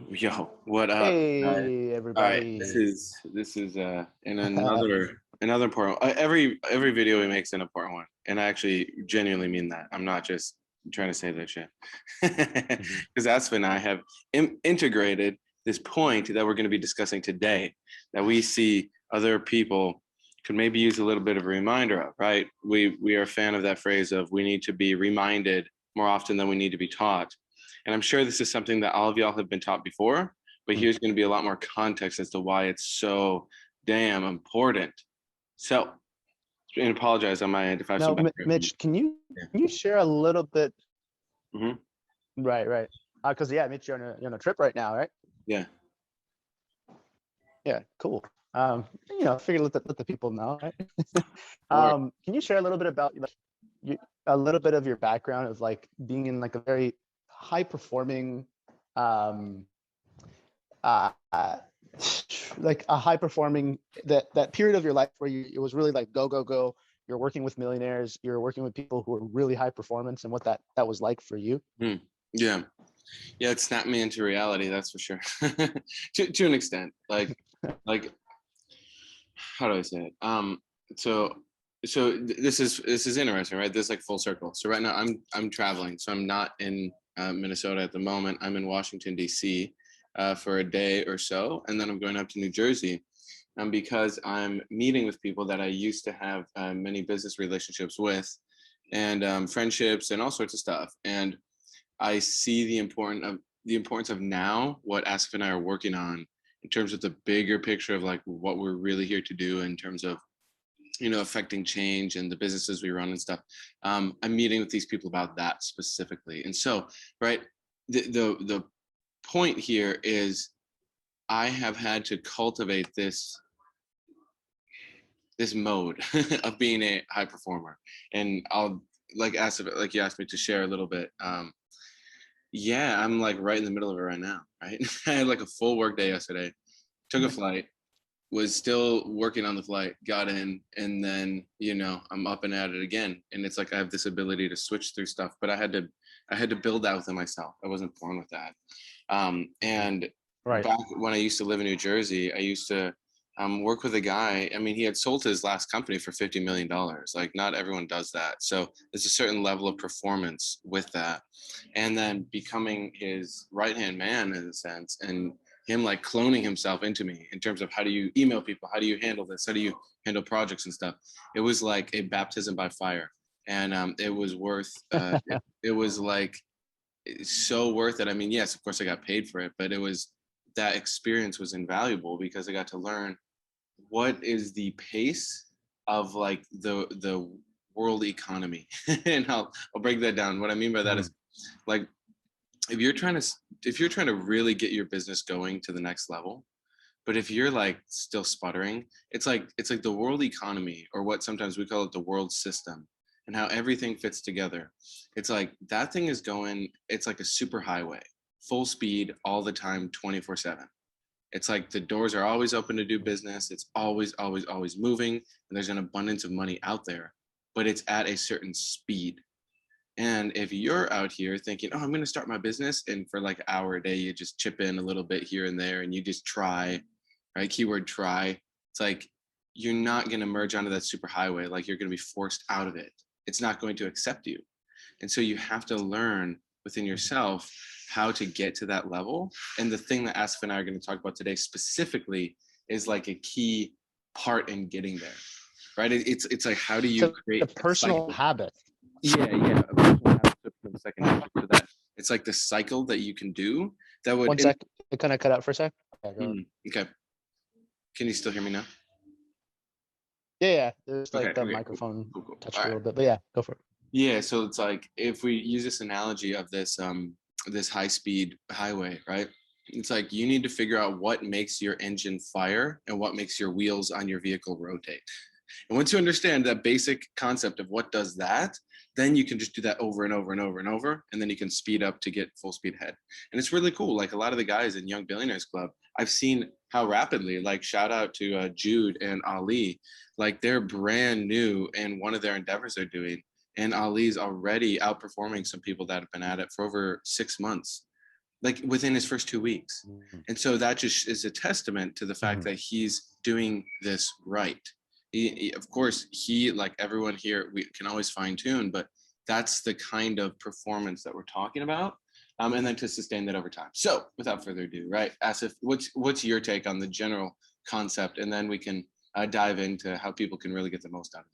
Yo, what up, guys? Hey, All right, this everybody. is this is in another important. Every video we make is an important one, and I actually genuinely mean that. I'm not just trying to say that shit, Mhm. because Aspen and I have integrated this point that we're going to be discussing today, that we see other people could maybe use a little bit of a reminder of. Right? We are a fan of that phrase of we need to be reminded more often than we need to be taught. And I'm sure this is something that all of y'all have been taught before, but Mm. here's going to be a lot more context as to why it's so damn important. So, and apologize on my end if I have some Now, background. Mitch, can you Yeah. can you share a little bit? Mm-hmm. Right. Because yeah, Mitch, you're on a trip right now, right? Yeah. Yeah, cool. Figure let the people know, right? Or Can you share a little bit about a little bit of your background of like being in like a very high performing, um, uh, uh, like a high performing that period of your life where it was really like go go go. You're working with millionaires. You're working with people who are really high performance, and what that was like for you. yeah, yeah, it snapped me into reality. That's for sure. To an extent, like how do I say it? So this is interesting, right? This is like full circle. So right now I'm traveling, so I'm not in Minnesota at the moment. I'm in Washington D.C. For a day or so, and then I'm going up to New Jersey. Because I'm meeting with people that I used to have many business relationships with, and friendships and all sorts of stuff. And I see the importance of now what Asif and I are working on in terms of the bigger picture of like what we're really here to do in terms of affecting change and the businesses we run and stuff. I'm meeting with these people about that specifically, and so right, the point here is I have had to cultivate this mode of being a high performer. And I'll like you asked me to share a little bit. Yeah, I'm like right in the middle of it right now, right? I had like a full work day yesterday, took a flight, was still working on the flight, got in, and then I'm up and at it again. And it's like I have this ability to switch through stuff, but I had to build that within myself. I wasn't born with that. And Right. back when I used to live in New Jersey, I used to work with a guy. I mean, he had sold his last company for $50 million. Like, not everyone does that. So there's a certain level of performance with that. And then becoming his right hand man in a sense, and him like cloning himself into me in terms of how do you email people? How do you handle this? How do you handle projects and stuff? It was like a baptism by fire. And it was worth, it was like so worth it. I mean, yes, of course I got paid for it, but that experience was invaluable because I got to learn what is the pace of like the world economy. And I'll break that down. What I mean by that Mhm. is like if you're trying to really get your business going to the next level, but if you're like still sputtering, it's like the world economy, or what sometimes we call it the world system, and how everything fits together. It's like that thing is going, it's like a super highway, full speed all the time, 24/7. It's like the doors are always open to do business. It's always moving, and there's an abundance of money out there, but it's at a certain speed. And if you're out here thinking, oh, I'm going to start my business, and for like an hour a day, you just chip in a little bit here and there, and you just try, right? Keyword try. It's like you're not going to merge onto that super highway. Like, you're going to be forced out of it. It's not going to accept you. And so you have to learn within yourself how to get to that level. And the thing that Asif and I are going to talk about today specifically is like a key part in getting there, right? It's like, how do you So create the that personal cycle? habit. Yeah. A personal habit for the second answer to that. It's like the cycle that you can do that would. One sec. It kind of cut out for a sec. Yeah, go. Okay. Can you still hear me now? Yeah. There's Okay. like the Okay. Cool. microphone Cool. touched All a right. little bit, but yeah, go for it. Yeah. So it's like if we use this analogy of this high speed highway, right? It's like you need to figure out what makes your engine fire and what makes your wheels on your vehicle rotate. And once you understand that basic concept of what does that, then you can just do that over and over and over and over, and then you can speed up to get full speed ahead. And it's really cool. Like a lot of the guys in Young Billionaires Club, I've seen how rapidly, like shout out to Jude and Ali, like they're brand new in one of their endeavors they're doing. And Ali's already outperforming some people that have been at it for over 6 months. like within his first 2 weeks. Mhm. And so that just is a testament to the fact Mhm. that he's doing this right. Of course, he, like everyone here, we can always fine tune, but that's the kind of performance that we're talking about. And then to sustain that over time. So without further ado, right, Asif, what's your take on the general concept? And then we can dive into how people can really get the most out of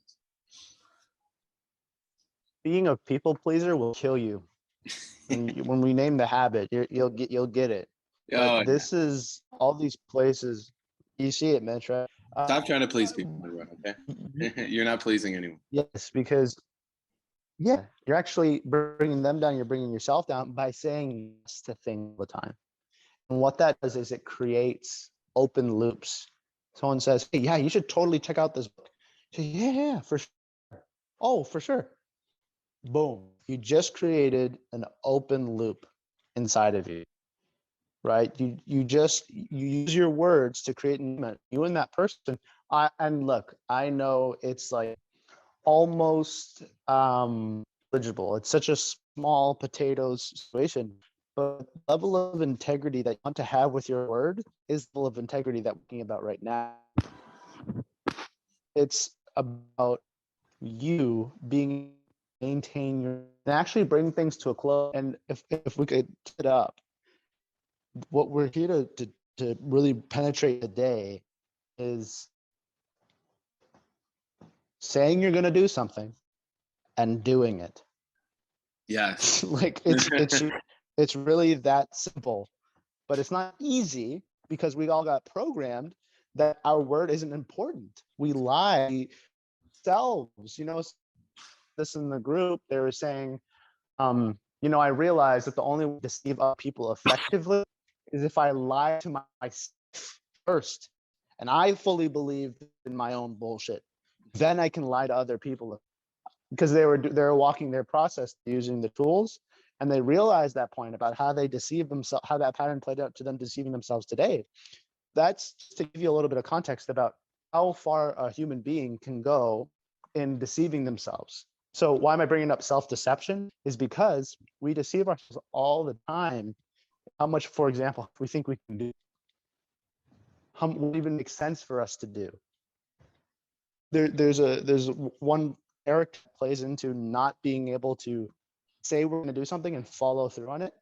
Being a people pleaser will kill you. this. When we name the habit, you'll get it. But Oh, yeah. this is all these places. You see it, Mitch, right? Stop trying to please people, everyone, Y- okay? You're not pleasing anyone. yes, because yeah, you're actually bringing them down. You're bringing yourself down by saying yes to things all the time. And what that does is it creates open loops. Someone says, "Hey, yeah, you should totally check out this book." You say, "Yeah, yeah, for sure. Oh, for sure." Boom. You just created an open loop inside of you, right? You use your words to create an event. You and that person. And look, I know it's like almost eligible. It's such a small potatoes situation, but the level of integrity that you want to have with your word is the level of integrity that we're talking about right now. It's about you being maintain your and actually bring things to a close. And if we could set it up, what we're here to really penetrate today is saying you're going to do something and doing it. Yes. Like it's really that simple, but it's not easy because we all got programmed that our word isn't important. We lie ourselves. This in the group, they were saying, I realized that the only way to deceive other people effectively is if I lie to myself first, and I fully believe in my own bullshit. Then I can lie to other people because they were walking their process using the tools, and they realized that point about how they deceive themselves, how that pattern played out to them deceiving themselves today. That's to give you a little bit of context about how far a human being can go in deceiving themselves. So why am I bringing up self-deception? Is because we deceive ourselves all the time. How much, for example, we think we can do, what even makes sense for us to do. There's one character that plays into not being able to say we're going to do something and follow through on it,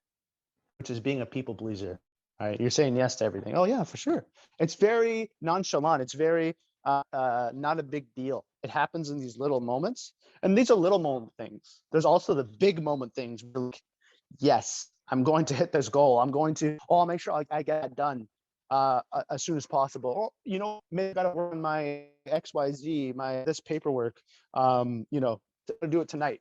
which is being a people pleaser. All right, you're saying yes to everything. Oh yeah, for sure. It's very nonchalant. It's very not a big deal. It happens in these little moments, and these are little moment things. There's also the big moment things. Like, yes, I'm going to hit this goal. I'm going to. Oh, I'll make sure I get it done as soon as possible. Or maybe I got to work on my XYZ, my this paperwork. To do it tonight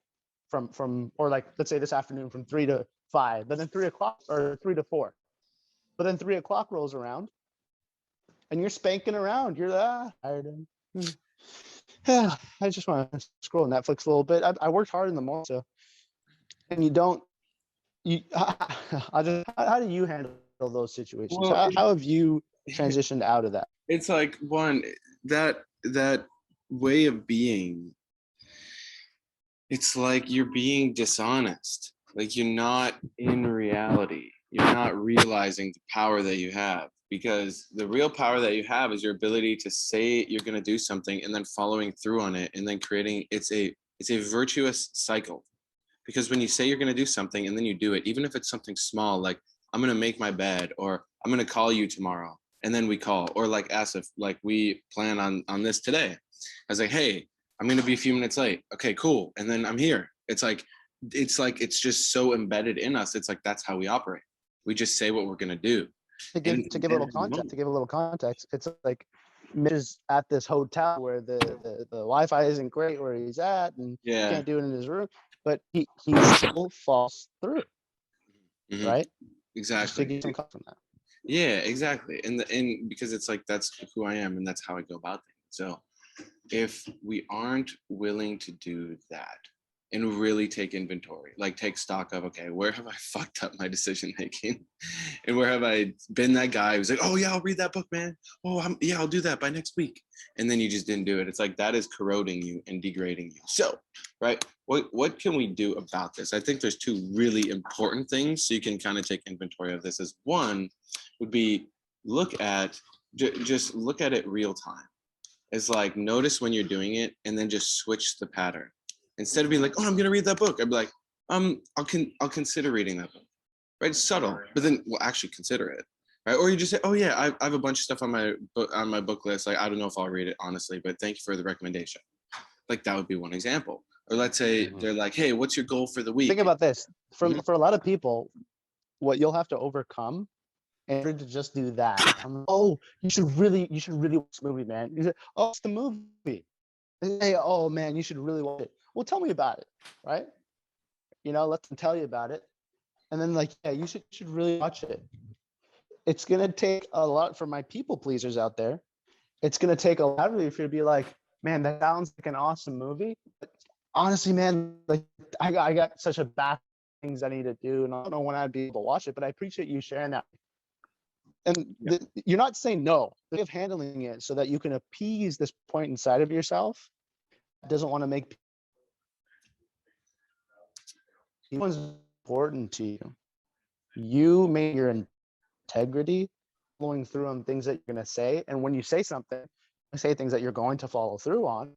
from or like let's say this afternoon from 3 to 5, but then 3 o'clock or 3 to 4. But then 3 o'clock rolls around and you're spanking around. You're tired. Yeah, I just want to scroll Netflix a little bit. I worked hard in the morning, so and you don't. You, how do you handle those situations? Well, How have you transitioned out of that? it's like that way of being, it's like you're being dishonest. Like you're not in reality. You're not realizing the power that you have, because the real power that you have is your ability to say you're going to do something and then following through on it and then creating it's a virtuous cycle. Because when you say you're going to do something and then you do it, even if it's something small, like I'm going to make my bed, or I'm going to call you tomorrow, and then we call, or like Asif, like we plan on this today. I was like, hey, I'm going to be a few minutes late. Okay, cool. And then I'm here. It's just so embedded in us. It's like that's how we operate. We just say what we're going to do. To give And to give a little context, it's like Mitch is at this hotel where the Wi-Fi isn't great where he's at, and yeah. can't do it in his room, but he still falls through, Mhm. right? Just to Exactly. get some context from that. Yeah, exactly. And because it's like that's who I am and that's how I go about things. So if we aren't willing to do that, and really take inventory, like take stock of, okay, where have I fucked up my decision making? And where have I been that guy who's like, oh yeah, I'll read that book, man. Oh, yeah, I'll do that by next week. And then you just didn't do it. It's like, that is corroding you and degrading you. So, right, what can we do about this? I think there's two really important things so you can kind of take inventory of this. Is one would be just look at it real time. It's like, notice when you're doing it and then just switch the pattern. Instead of being like, oh, I'm gonna read that book, I'd be like, I'll consider reading that book. Right? It's subtle, but then we'll actually consider it. Right? Or you just say, oh yeah, I have a bunch of stuff on my book list. Like, I don't know if I'll read it honestly, but thank you for the recommendation. Like, that would be one example. Or let's say they're like, hey, what's your goal for the week? Think about this. For Mhm. a lot of people, what you'll have to overcome in order to just do that. Oh, you should really watch this movie, man. You say, oh, it's the movie. They say, oh man, you should really watch it. Well, tell me about it, right? Let them tell you about it. And then like, yeah, you should really watch it. It's gonna take a lot for my people pleasers out there. It's gonna take a lot of you for you to be like, man, that sounds like an awesome movie. But honestly, man, like I got such a bad things I need to do, and I don't know when I'd be able to watch it. But I appreciate you sharing that. And you're not saying no. You're handling it so that you can appease this point inside of yourself that doesn't want to make people important to you. You make your integrity following through on things that you're going to say. And when you say something, you say things that you're going to follow through on,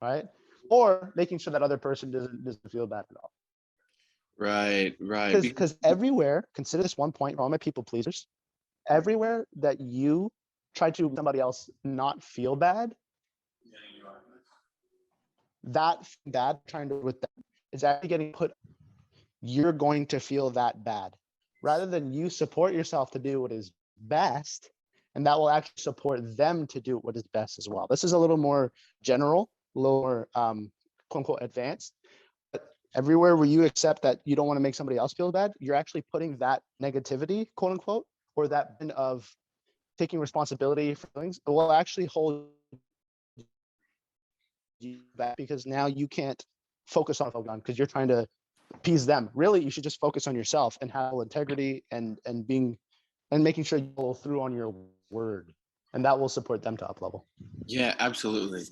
right? Or making sure that other person doesn't feel bad at all. Right. Because everywhere, consider this one point for all my people pleasers, everywhere that you try to make somebody else not feel bad, that bad trying to with them is actually getting put. You're going to feel that bad rather than you support yourself to do what is best, and that will actually support them to do what is best as well. This is a little more general, lower quote unquote advanced. But everywhere where you accept that you don't want to make somebody else feel bad, you're actually putting that negativity, quote unquote, or that bin of taking responsibility for things, it will actually hold you back because now you can't focus on because you're trying to appease them. Really, you should just focus on yourself and have integrity and making sure you follow through on your word, and that will support them to up level. Yeah, absolutely,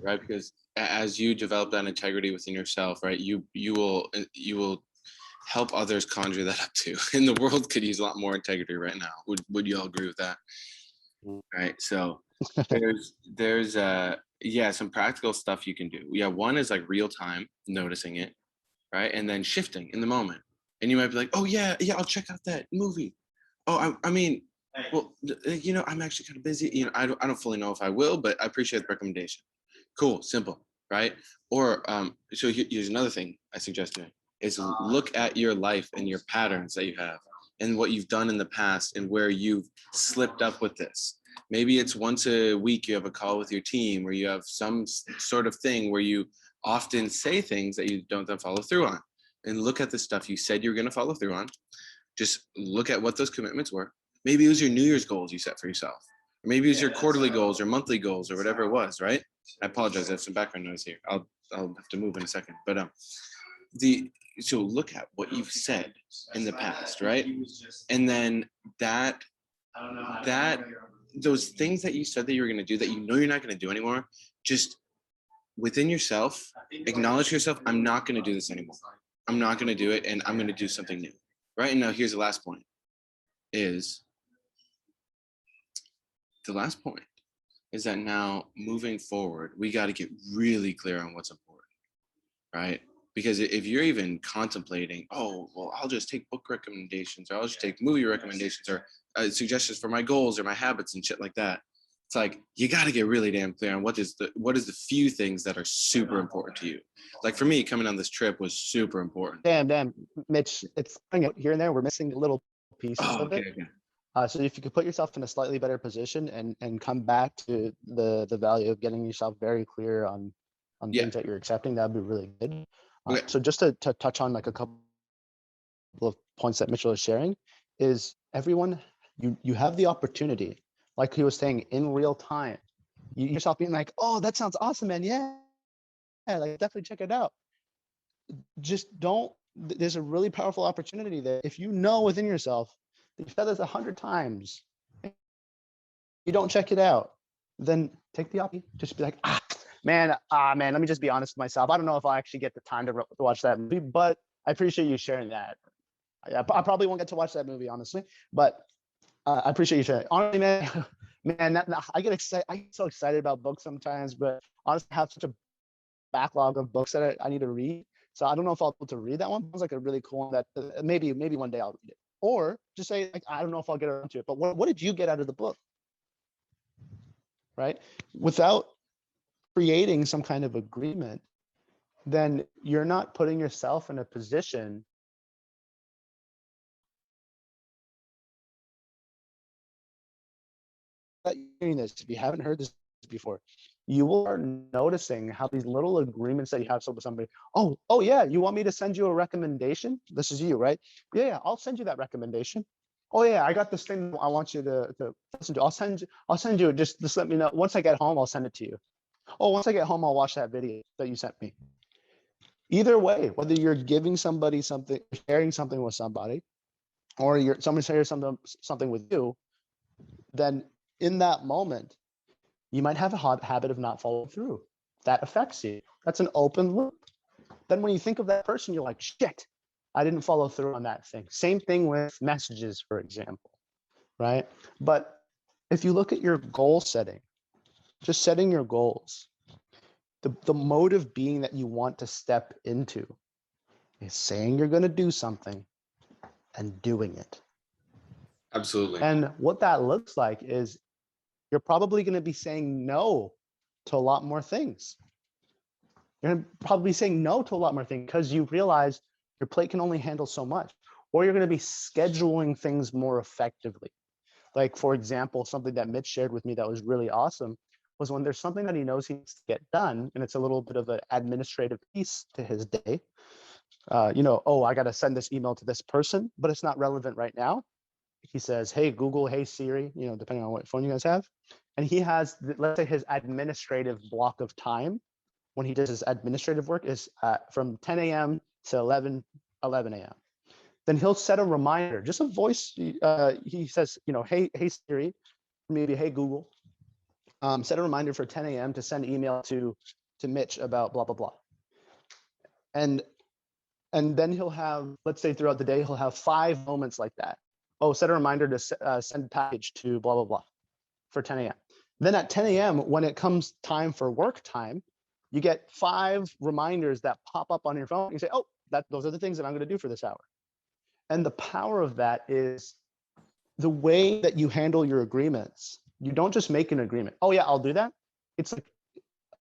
right? Because as you develop that integrity within yourself, right, you will help others conjure that up too. And the world could use a lot more integrity right now. Would you all agree with that? Right. So there's some practical stuff you can do. Yeah, one is like real time noticing it, right, and then shifting in the moment. And you might be like, oh yeah, I'll check out that movie. Oh, I mean, well, I'm actually kind of busy. I don't fully know if I will, but I appreciate the recommendation. Cool, simple, right? Or so here's another thing I suggest doing is look at your life and your patterns that you have and what you've done in the past and where you've slipped up with this. Maybe it's once a week you have a call with your team, or you have some sort of thing where you often say things that you don't then follow through on. And look at the stuff you said you were going to follow through on. Just look at what those commitments were. Maybe it was your New Year's goals you set for yourself. Or maybe it was your quarterly goals or monthly goals or whatever it was, right? I apologize, I have some background noise here. I'll have to move in a second. But so look at what you've said in the past, right? And then that those things that you said that you were going to do that you know you're not going to do anymore, just within yourself, acknowledge yourself, I'm not going to do this anymore. I'm not going to do it, and I'm going to do something new. Right? And now here's the last point is that now moving forward, we got to get really clear on what's important, right? Because if you're even contemplating, oh, well, I'll just take book recommendations, or I'll just take movie recommendations, or suggestions for my goals or my habits and shit like that. It's like, you got to get really damn clear on what is the few things that are super important to you. Like for me, coming on this trip was super important. Damn, Mitch, it's coming out here and there. We're missing little pieces of it. Okay. So if you could put yourself in a slightly better position and come back to the value of getting yourself very clear on things that you're accepting, that'd be really good. Okay. So just to touch on like a couple of points that Mitchell is sharing is everyone, you have the opportunity, like he was saying, in real time. You yourself being like, oh, that sounds awesome, man. Yeah, like definitely check it out. just don't, there's a really powerful opportunity there. If you know within yourself that you've said this 100 times, you don't check it out, then take the opportunity. Just be like, man, let me just be honest with myself. I don't know if I actually get the time to watch that movie, but I appreciate you sharing that. I probably won't get to watch that movie, honestly, but I appreciate you sharing. Honestly, man, I get excited. I get so excited about books sometimes, but honestly, I have such a backlog of books that I need to read. So I don't know if I'll be able to read that one. It was like a really cool one that maybe one day I'll read it. Or just say, like, I don't know if I'll get around to it, but what did you get out of the book? Right? Without creating some kind of agreement, then you're not putting yourself in a position that you're hearing this. If you haven't heard this before, you will start noticing how these little agreements that you have with somebody. Oh yeah, you want me to send you a recommendation? This is you, right? Yeah, I'll send you that recommendation. Oh yeah, I got this thing I want you to listen to. I'll send you it. Just let me know. Once I get home, I'll send it to you. Oh, once I get home, I'll watch that video that you sent me. Either way, whether you're giving somebody something, sharing something with somebody, or someone shares something with you, then in that moment, you might have a habit of not following through. That affects you. That's an open loop. Then when you think of that person, you're like, shit, I didn't follow through on that thing. Same thing with messages, for example, right? But if you look at your goal setting, just setting your goals, the motive being that you want to step into is saying you're going to do something and doing it. Absolutely. And what that looks like is you're probably going to be saying no to a lot more things. You're going to probably be saying no to a lot more things because you realize your plate can only handle so much, or you're going to be scheduling things more effectively. Like, for example, something that Mitch shared with me that was really awesome was when there's something that he knows he needs to get done, and it's a little bit of an administrative piece to his day. I got to send this email to this person, but it's not relevant right now. He says, hey, Google, hey, Siri, depending on what phone you guys have. And he has, let's say, his administrative block of time when he does his administrative work is from 10 a.m. to 11 a.m. Then he'll set a reminder, just a voice. He says, hey Siri, maybe hey Google, set a reminder for 10 a.m. to send email to Mitch about blah, blah, blah. And then he'll have, let's say throughout the day, he'll have 5 moments like that. Oh, set a reminder to send a package to blah, blah, blah for 10 a.m. Then at 10 a.m., when it comes time for work time, you get 5 reminders that pop up on your phone. You say, oh, those are the things that I'm going to do for this hour. And the power of that is the way that you handle your agreements. You don't just make an agreement. Oh yeah, I'll do that. It's like,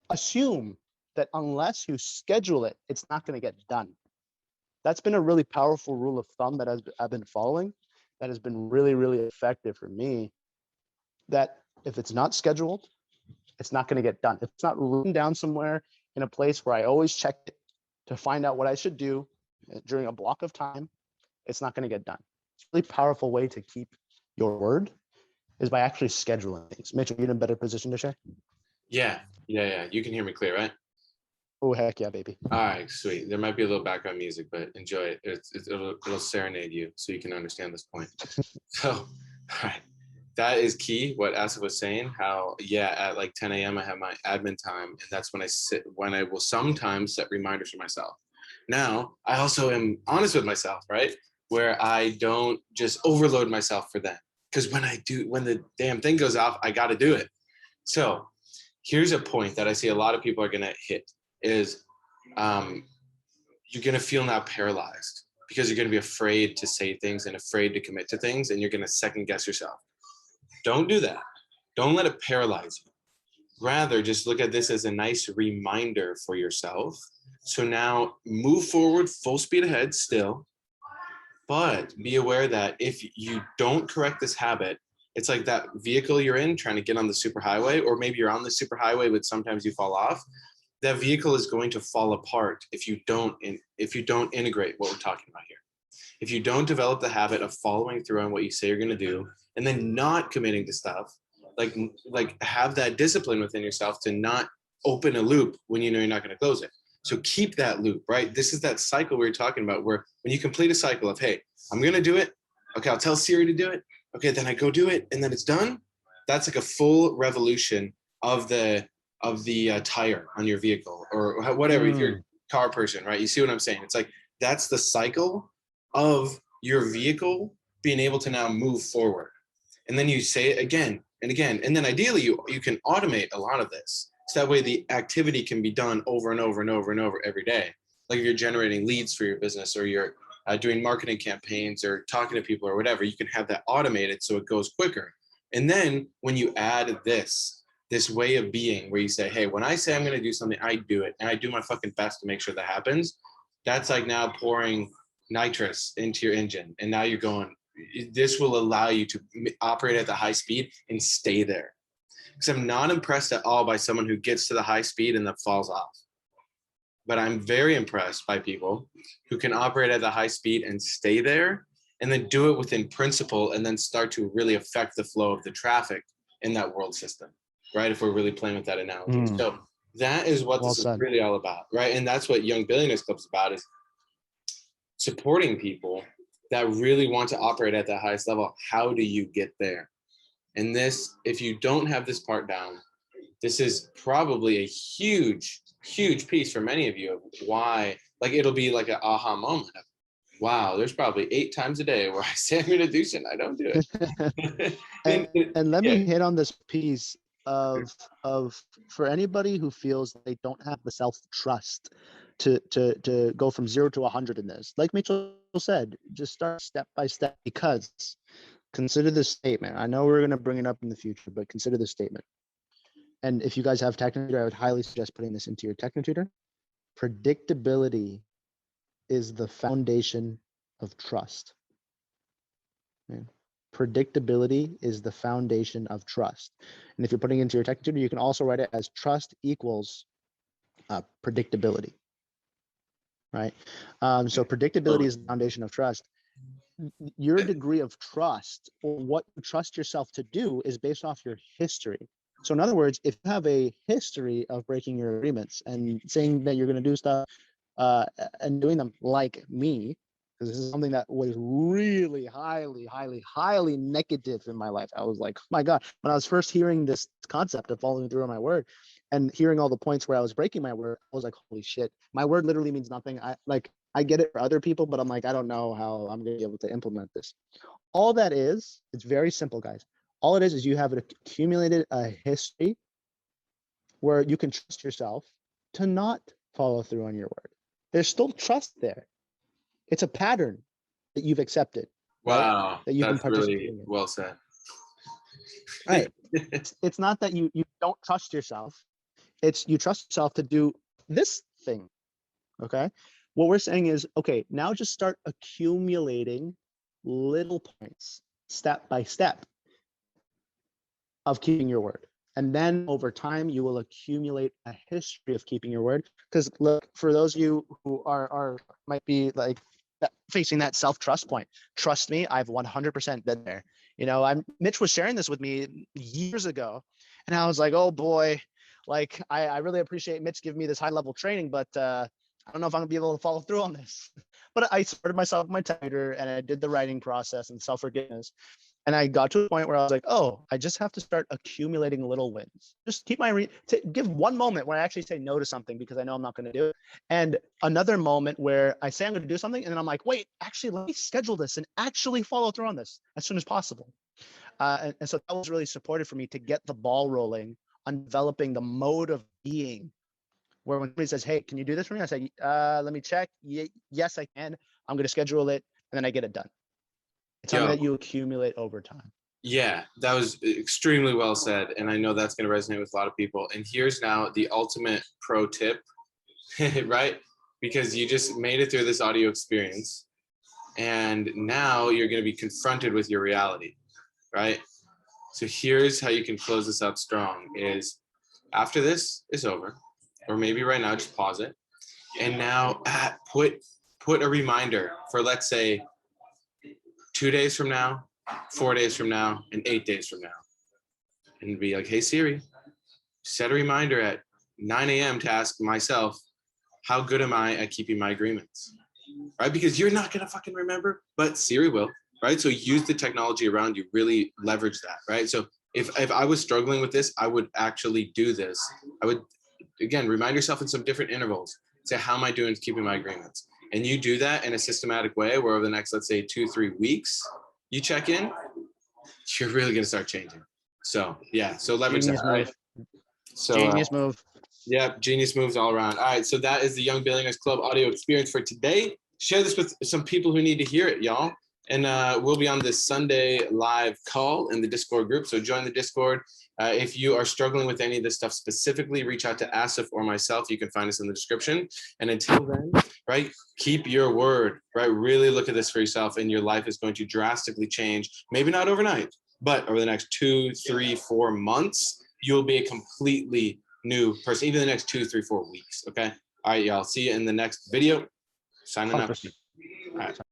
assume that unless you schedule it, it's not going to get done. That's been a really powerful rule of thumb that I've been following. That has been really, really effective for me. That if it's not scheduled, it's not going to get done. If it's not written down somewhere in a place where I always check it to find out what I should do during a block of time, it's not going to get done. It's a really powerful way to keep your word is by actually scheduling things. Mitch, are you in a better position to share? Yeah. You can hear me clear, right? Oh, heck yeah, baby. All right, sweet. There might be a little background music, but enjoy it. It'll serenade you so you can understand this point. So, all right. That is key. What Asif was saying, how, at like 10 a.m. I have my admin time, and that's when I will sometimes set reminders for myself. Now, I also am honest with myself, right? Where I don't just overload myself for them. Because when the damn thing goes off, I got to do it. So here's a point that I see a lot of people are going to hit is you're going to feel now paralyzed because you're going to be afraid to say things and afraid to commit to things, and you're going to second guess yourself. Don't do that. Don't let it paralyze you. Rather, just look at this as a nice reminder for yourself. So now move forward full speed ahead still, but be aware that if you don't correct this habit, it's like that vehicle you're in trying to get on the superhighway, or maybe you're on the superhighway, but sometimes you fall off. That vehicle is going to fall apart if you don't integrate what we're talking about here. If you don't develop the habit of following through on what you say you're going to do and then not committing to stuff, like have that discipline within yourself to not open a loop when you know you're not going to close it. So keep that loop, right? This is that cycle we were talking about, where when you complete a cycle of, hey, I'm going to do it. Okay, I'll tell Siri to do it. Okay, then I go do it, and then it's done. That's like a full revolution of the tire on your vehicle, or whatever. If you're a car person, right? You see what I'm saying? It's like that's the cycle of your vehicle being able to now move forward. And then you say it again and again. And then ideally you can automate a lot of this. So that way the activity can be done over and over and over and over every day. Like if you're generating leads for your business, or you're doing marketing campaigns, or talking to people, or whatever, you can have that automated so it goes quicker. And then when you add this way of being, where you say, hey, when I say I'm going to do something, I do it. And I do my fucking best to make sure that happens. That's like now pouring nitrous into your engine. And now you're going, this will allow you to operate at the high speed and stay there. Because I'm not impressed at all by someone who gets to the high speed and then falls off. But I'm very impressed by people who can operate at the high speed and stay there, and then do it within principle, and then start to really affect the flow of the traffic in that world system, right? If we're really playing with that analogy. So that is what this is really all about, right? And that's what Young Billionaires Club is about, is supporting people that really want to operate at the highest level. How do you get there? And this, if you don't have this part down, this is probably a huge piece for many of you of why, like, it'll be like an aha moment of, wow, there's probably 8 times a day where I say I'm going to do something, I don't do it. and let me hit on this piece of for anybody who feels they don't have the self-trust to go from 0 to 100 in this. Like Mitchell said, just start step by step, because consider this statement. I know we're going to bring it up in the future, but consider this statement. And if you guys have Technotutor, I would highly suggest putting this into your Technotutor. Predictability is the foundation of trust. Okay? Predictability is the foundation of trust. And if you're putting it into your Technotutor, you can also write it as trust equals predictability. Right? So predictability is the foundation of trust. Your degree of trust, or what you trust yourself to do, is based off your history. So in other words, if you have a history of breaking your agreements and saying that you're going to do stuff and doing them like me, because this is something that was really highly negative in my life. I was like, oh my God, when I was first hearing this concept of following through on my word and hearing all the points where I was breaking my word, I was like, holy shit, my word literally means nothing. I get it for other people, but I'm like, I don't know how I'm going to be able to implement this. All that is, it's very simple, guys. All it is you have accumulated a history where you can trust yourself to not follow through on your word. There's still trust there. It's a pattern that you've accepted. Wow, right? That you've that's been participating really in. well said. Right. It's not that you don't trust yourself. It's you trust yourself to do this thing. Okay. What we're saying is, okay, now just start accumulating little points, step by step, of keeping your word. And then over time, you will accumulate a history of keeping your word. Because look, for those of you who are might be like facing that self-trust point, trust me, I've 100% been there. You know, Mitch was sharing this with me years ago, and I was like, oh boy, like I really appreciate Mitch giving me this high-level training, but I don't know if I'm gonna be able to follow through on this. But I started myself my tutor, and I did the writing process and self-forgiveness. And I got to a point where I was like, oh, I just have to start accumulating little wins. Just keep give one moment where I actually say no to something because I know I'm not going to do it. And another moment where I say I'm going to do something and then I'm like, wait, actually, let me schedule this and actually follow through on this as soon as possible. And so that was really supportive for me to get the ball rolling on developing the mode of being, where when somebody says, hey, can you do this for me? I say, let me check. Yes, I can. I'm going to schedule it. And then I get it done. It's something that you accumulate over time. Yeah, that was extremely well said. And I know that's going to resonate with a lot of people. And here's now the ultimate pro tip, right? Because you just made it through this audio experience. And now you're going to be confronted with your reality, right? So here's how you can close this out strong is after this is over, or maybe right now, just pause it. And now put a reminder for, let's say, 2 days from now, 4 days from now, and 8 days from now. And be like, hey, Siri, set a reminder at 9 a.m. to ask myself, how good am I at keeping my agreements, right? Because you're not going to fucking remember, but Siri will, right? So use the technology around you, really leverage that, right? So if I was struggling with this, I would actually do this. I would, again, remind yourself in some different intervals, say, how am I doing keeping my agreements? And you do that in a systematic way where over the next, let's say 2-3 weeks, you check in, you're really going to start changing. So yeah, so leverage Genius that, right? move. So Genius move. yeah, genius moves all around. All right, so that is the Young Billionaires Club audio experience for today. Share this with some people who need to hear it, y'all. And we'll be on this Sunday live call in the Discord group. So join the Discord. If you are struggling with any of this stuff specifically, reach out to Asif or myself. You can find us in the description. And until then, right, keep your word, right? Really look at this for yourself, and your life is going to drastically change. Maybe not overnight, but over the next 2, 3, 4 months, you'll be a completely new person, even the next 2, 3, 4 weeks. Okay. All right, y'all. See you in the next video. Signing up. 100%. All right.